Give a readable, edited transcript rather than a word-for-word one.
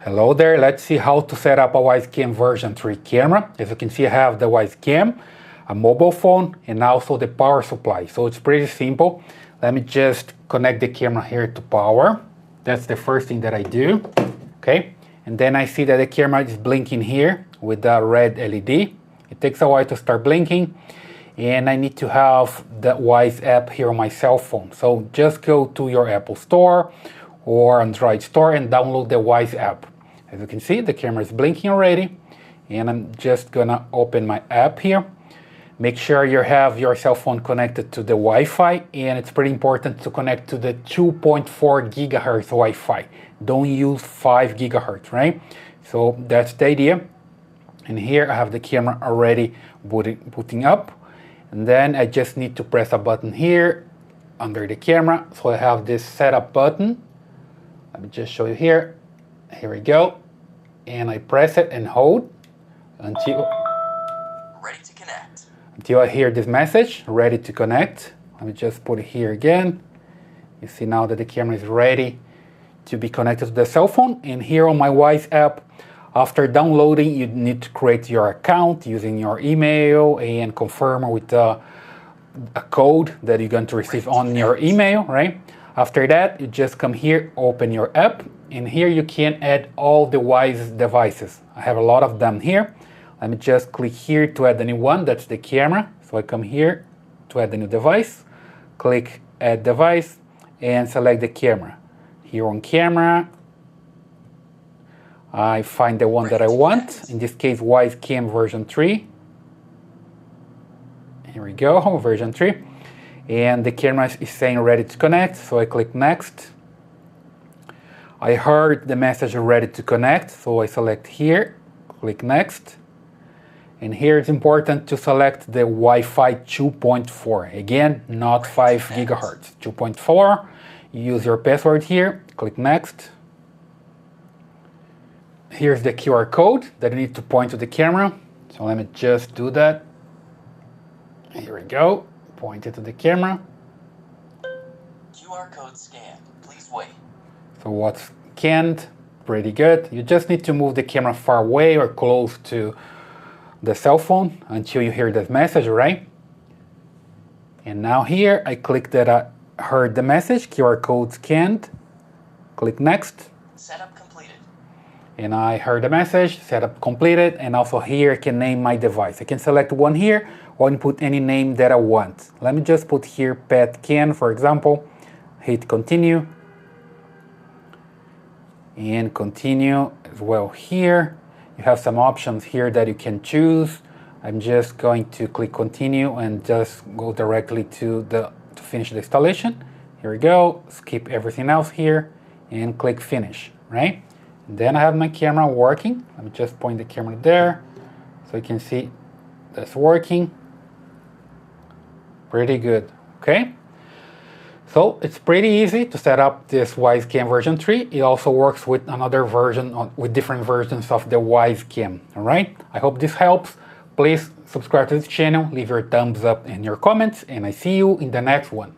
Hello there, let's see how to set up a Wyze Cam version 3 camera. As you can see, I have the Wyze Cam, a mobile phone, and also the power supply. So it's pretty simple. Let me just connect the camera here to power. That's the first thing that I do, okay? And then I see that the camera is blinking here with the red LED. It takes a while to start blinking, and I need to have the Wyze app here on my cell phone. So just go to your Apple Store or Android store and download the Wyze app. As you can see, the camera is blinking already, and I'm just gonna open my app here. Make sure you have your cell phone connected to the Wi-Fi, and it's pretty important to connect to the 2.4 gigahertz Wi-Fi. Don't use 5 gigahertz, right? So that's the idea. And here I have the camera already booting up, and then I just need to press a button here under the camera. So I have this setup button. Let me just show you here. Here we go. And I press it and hold until I hear this message, ready to connect. Let me just put it here again. You see now that the camera is ready to be connected to the cell phone. And here on my Wyze app, after downloading, you need to create your account using your email and confirm with a code that you're going to receive on your email, right? After that, you just come here, open your app, and here you can add all the Wyze devices. I have a lot of them here. Let me just click here to add a new one, that's the camera. So I come here to add a new device, click add device, and select the camera. Here on camera, I find the one that I want, in this case Wyze Cam version 3. Here we go, version 3. And the camera is saying ready to connect, so I click next. I heard the message ready to connect, so I select here, click next. And here it's important to select the Wi-Fi 2.4. Again, not 5 gigahertz, 2.4. Use your password here, click next. Here's the QR code that I need to point to the camera. So let me just do that. Here we go. Point it to the camera. QR code scanned. Please wait. So what's scanned? Pretty good. You just need to move the camera far away or close to the cell phone until you hear that message, right? And now here I click that I heard the message, QR code scanned. Click next. Setup completed. And I heard the message, setup completed, and also here I can name my device. I can select one here or input any name that I want. Let me just put here pet can, for example. Hit continue. And continue as well here. You have some options here that you can choose. I'm just going to click continue and just go directly to finish the installation. Here we go, skip everything else here and click finish, right? And then I have my camera working. Let me just point the camera there so you can see that's working. Pretty good, okay? So it's pretty easy to set up this Wyze Cam version 3. It also works with another version, with different versions of the Wyze Cam, all right? I hope this helps. Please subscribe to this channel, leave your thumbs up and your comments, and I see you in the next one.